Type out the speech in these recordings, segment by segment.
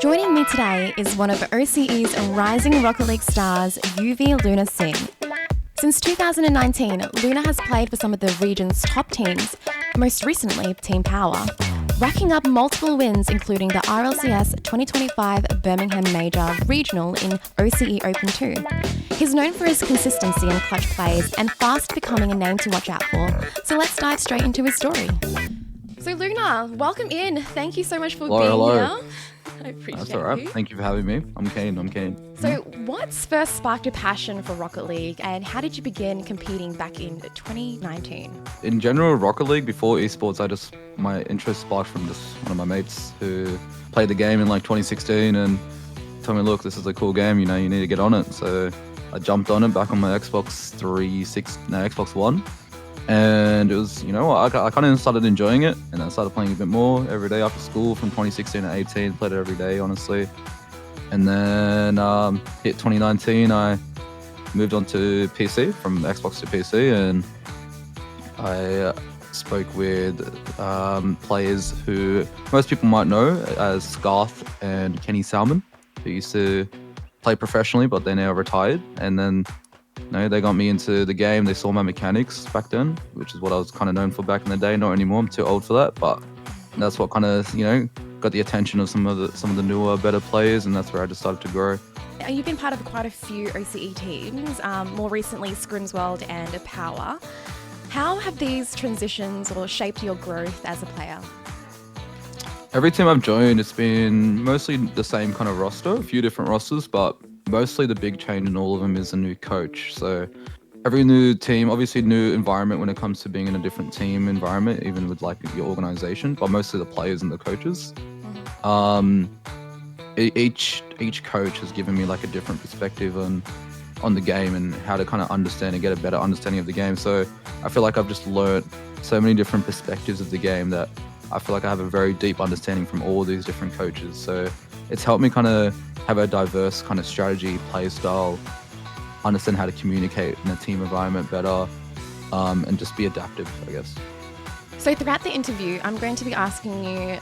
Joining me today is one of OCE's rising Rocket League stars, Youvi Lunr Singh. Since 2019, Lunr has played for some of the region's top teams, most recently Team Power, racking up multiple wins including the RLCS 2025 Birmingham Major Regional in OCE Open 2. He's known for his consistency in clutch plays and fast becoming a name to watch out for, so let's dive straight into his story. So Lunr, welcome in. Thank you so much for being here. I appreciate That's all right. you. Thank you for having me. I'm keen. So what's first sparked your passion for Rocket League and how did you begin competing back in 2019? In general, Rocket League, before esports, my interest sparked from just one of my mates who played the game in like 2016 and told me, look, this is a cool game, you need to get on it. So I jumped on it back on my Xbox One. And it was, I kind of started enjoying it, and I started playing a bit more every day after school from 2016 to 18. Played it every day, honestly. And then hit 2019, I moved on to PC, from Xbox to PC, and I spoke with players who most people might know as Scarth and Kenny Salmon, who used to play professionally, but they now retired. And then they got me into the game. They saw my mechanics back then, which is what I was kind of known for back in the day. Not anymore. I'm too old for that, but that's what kind of got the attention of some of the newer, better players, and that's where I just started to grow. You've been part of quite a few OCE teams, more recently Scrimsworld and Power. How have these transitions or shaped your growth as a player? Every team I've joined, it's been mostly the same kind of roster, a few different rosters, but mostly the big change in all of them is a new coach. So every new team, obviously new environment when it comes to being in a different team environment, even with like your organization, but mostly the players and the coaches. Each coach has given me like a different perspective on the game and how to kind of understand and get a better understanding of the game. So I feel like I've just learned so many different perspectives of the game that I feel like I have a very deep understanding from all these different coaches. So it's helped me kind of have a diverse kind of strategy, play style, understand how to communicate in a team environment better, and just be adaptive, I guess. So throughout the interview, I'm going to be asking you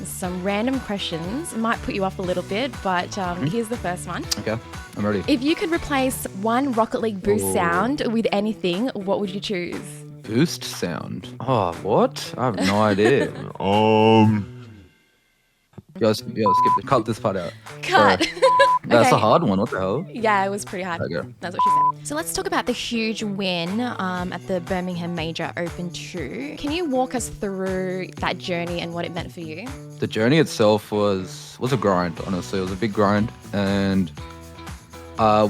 some random questions. It might put you off a little bit, but here's the first one. Okay, I'm ready. If you could replace one Rocket League boost sound with anything, what would you choose? Boost sound? Oh, what? I have no idea. Yo, skip it. Cut this part out. Cut. That's Okay. a hard one. What the hell? Yeah, it was pretty hard. Okay. That's what she said. So let's talk about the huge win at the Birmingham Major Open 2. Can you walk us through that journey and what it meant for you? The journey itself was a grind, honestly. It was a big grind, and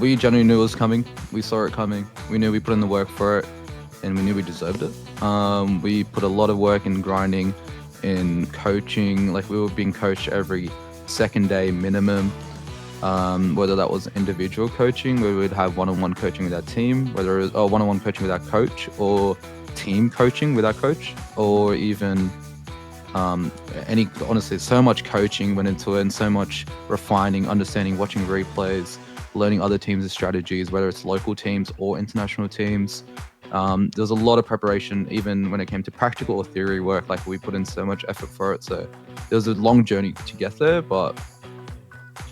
we generally knew it was coming. We saw it coming. We knew we put in the work for it, and we knew we deserved it. We put a lot of work in grinding, in coaching. Like, we were being coached every second day minimum, whether that was individual coaching where we'd have one-on-one coaching with our team, whether it was one-on-one coaching with our coach, or team coaching with our coach, or even honestly, so much coaching went into it, and so much refining, understanding, watching replays, learning other teams' strategies, whether it's local teams or international teams. There was a lot of preparation, even when it came to practical or theory work. Like, we put in so much effort for it. So there was a long journey to get there, but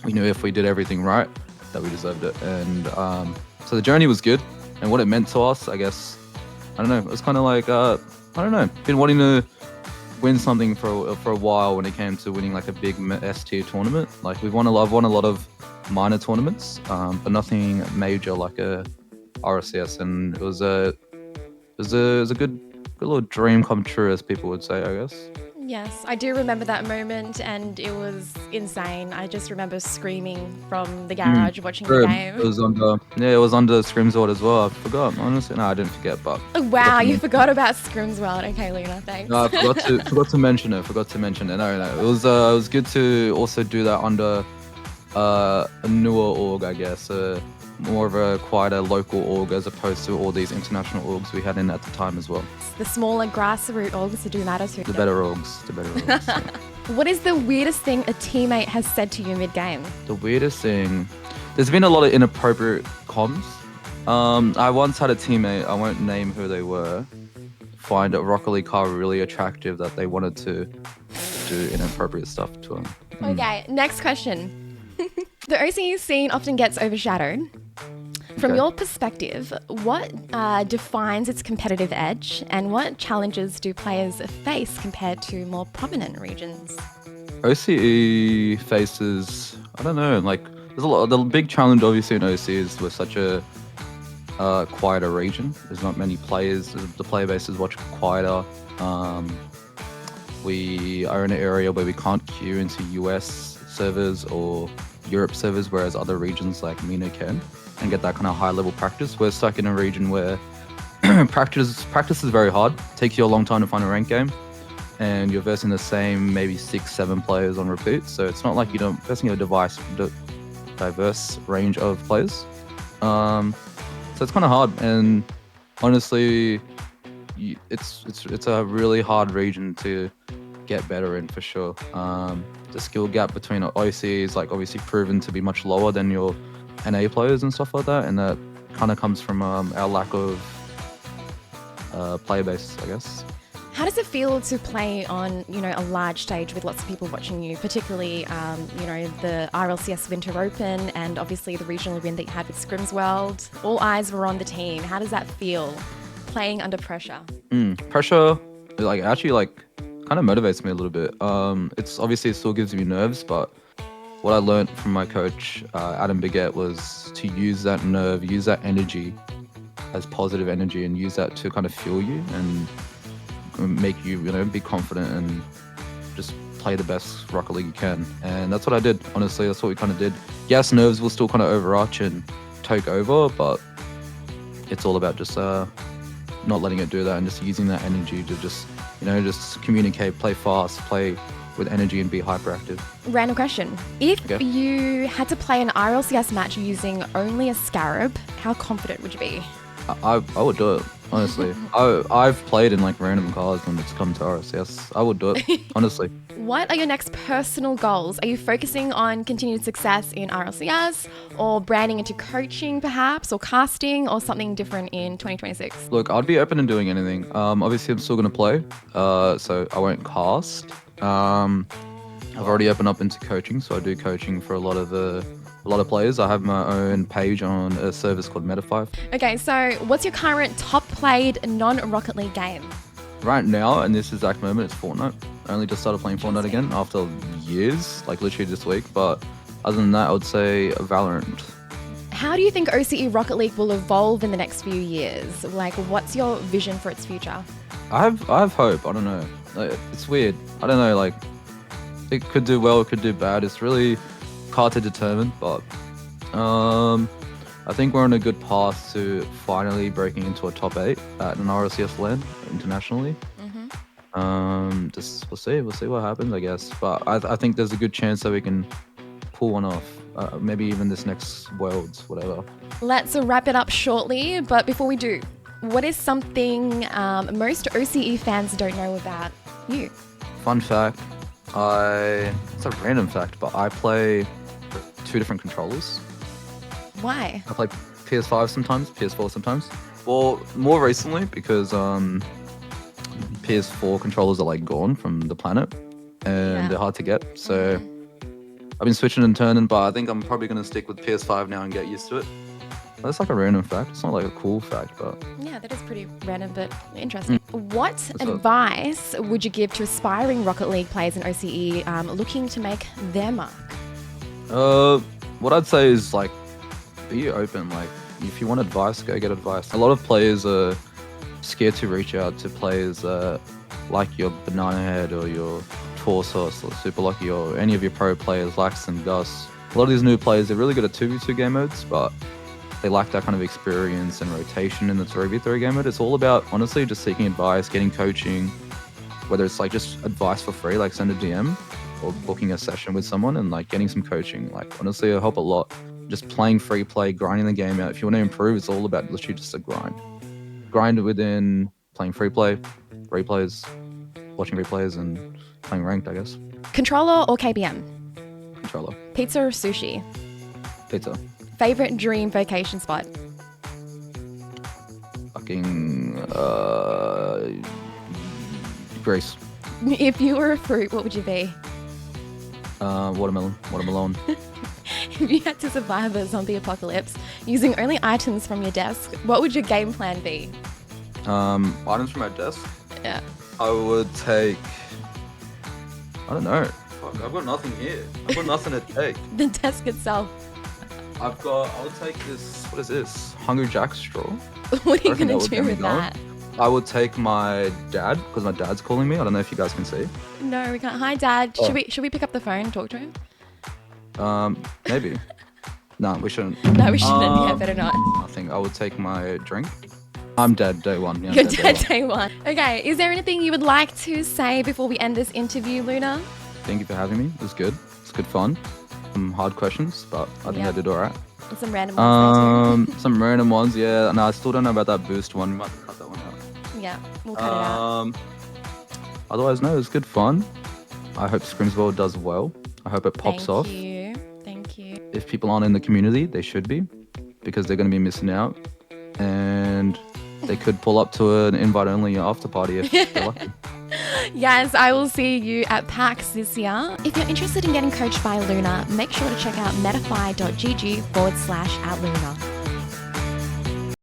we knew if we did everything right, that we deserved it. And so the journey was good, and what it meant to us, I guess, I don't know. It was kind of like, I don't know, been wanting to win something for a while when it came to winning like a big S-tier tournament. Like, I've won a lot of minor tournaments, but nothing major like a RLCS, and it was a good little dream come true, as people would say, I guess. Yes, I do remember that moment and it was insane. I just remember screaming from the garage watching the game. It was under Scrimsworld as well. I forgot, honestly. No, I didn't forget, but Oh, wow, you forgot about Scrimsworld. Okay, Lunr, thanks. no, I forgot to mention it. No. It was good to also do that under a newer org, I guess. More of quite a local org as opposed to all these international orgs we had in at the time as well. The smaller grassroots orgs do matter too. The better orgs. Yeah. What is the weirdest thing a teammate has said to you mid-game? The weirdest thing, there's been a lot of inappropriate comms. I once had a teammate, I won't name who they were, find a Rocket League car really attractive that they wanted to do inappropriate stuff to him. Okay, next question. The OCE scene often gets overshadowed. From Okay. your perspective, what defines its competitive edge, and what challenges do players face compared to more prominent regions? OCE faces, I don't know, like there's a lot. The big challenge obviously in OCE is we're such a quieter region. There's not many players. The player base is much quieter. We are in an area where we can't queue into US servers or Europe servers, whereas other regions like MENA can, and get that kind of high level practice. We're stuck in a region where practice is very hard. It takes you a long time to find a ranked game, and you're versing the same maybe 6-7 players on repeat. So it's not like you're versing a diverse range of players. So it's kind of hard, and honestly, it's a really hard region to get better in for sure. The skill gap between OCE is like obviously proven to be much lower than your NA players and stuff like that, and that kind of comes from our lack of player base, I guess. How does it feel to play on, a large stage with lots of people watching you, particularly, the RLCS Winter Open and obviously the regional win that you had with Scrims World? All eyes were on the team. How does that feel, playing under pressure? Pressure, actually kind of motivates me a little bit. It's obviously it still gives me nerves, but what I learned from my coach, Adam Baguette, was to use that nerve, use that energy as positive energy, and use that to kind of fuel you and make you, be confident and just play the best Rocket League you can. And that's what I did. Honestly, that's what we kind of did. Yes, nerves will still kind of overarch and take over, but it's all about just not letting it do that and just using that energy to just communicate, play fast, play with energy and be hyperactive. Random question. If you had to play an RLCS match using only a Scarab, how confident would you be? I would do it, honestly. I've played in random cards when it's come to RLCS. I would do it, honestly. What are your next personal goals? Are you focusing on continued success in RLCS or branding into coaching perhaps, or casting, or something different in 2026? Look, I'd be open to doing anything. Obviously, I'm still going to play, so I won't cast. I've already opened up into coaching, so I do coaching for a lot of players. I have my own page on a service called Meta5. Okay, so what's your current top played non-Rocket League game? Right now, in this exact moment, it's Fortnite. I only just started playing Fortnite again after years, literally this week. But other than that, I would say Valorant. How do you think OCE Rocket League will evolve in the next few years? What's your vision for its future? I have hope. I don't know. It's weird. I don't know. It could do well, it could do bad. It's really hard to determine, but I think we're on a good path to finally breaking into a top 8 at an RLCS LAN internationally. We'll see what happens, I guess. But I think there's a good chance that we can pull one off. Maybe even this next Worlds, whatever. Let's wrap it up shortly, but before we do, what is something most OCE fans don't know about you? Fun fact, it's a random fact, but I play 2 different controllers. Why? I play PS5 sometimes, PS4 sometimes. Well, more recently because PS4 controllers are gone from the planet and they're hard to get. So I've been switching and turning, but I think I'm probably going to stick with PS5 now and get used to it. That's a random fact. It's not a cool fact, but... Yeah, that is pretty random, but interesting. What advice would you give to aspiring Rocket League players in OCE looking to make their mark? What I'd say is, be open. If you want advice, go get advice. A lot of players are scared to reach out to players like your Banana Head or your Torsos or Super Lucky or any of your pro players, Lax and Gus. A lot of these new players, they're really good at 2v2 game modes, but they lack that kind of experience and rotation in the 3v3 game mode. It's all about, honestly, just seeking advice, getting coaching, whether it's just advice for free, send a DM, or booking a session with someone and getting some coaching. Honestly, it'll help a lot. Just playing free play, grinding the game out. If you want to improve, it's all about literally just a grind. Grind within playing free play, replays, watching replays, and playing ranked, I guess. Controller or KBM? Controller. Pizza or sushi? Pizza. Favorite dream vacation spot? Fucking Greece. If you were a fruit, what would you be? Watermelon. If you had to survive a zombie apocalypse using only items from your desk, what would your game plan be? Items from my desk? Yeah. I would take... I don't know. Fuck, I've got nothing here. I've got nothing to take. The desk itself. I would take this... What is this? Hungry Jack straw? What are you going to do with that? I would take my dad, because my dad's calling me. I don't know if you guys can see. No, we can't. Hi, Dad. Oh. Should we pick up the phone and talk to him? Maybe. No, we shouldn't. No, we shouldn't. Yeah, better not. I think I would take my drink. I'm dead day one. Yeah, You're dead day one. Okay, is there anything you would like to say before we end this interview, Lunr? Thank you for having me. It was good. It's good fun. Some hard questions, but I think I did all right. And some random ones there too. Some random ones, yeah. No, I still don't know about that boost one. We might cut that one out. Yeah, we'll cut it out. Otherwise, no, it was good fun. I hope Scrimsville does well. I hope it pops off. Thank you. If people aren't in the community, they should be, because they're going to be missing out. And they could pull up to an invite-only after party if they're lucky. Yes, I will see you at PAX this year. If you're interested in getting coached by Lunr, make sure to check out metafy.gg/@Lunr.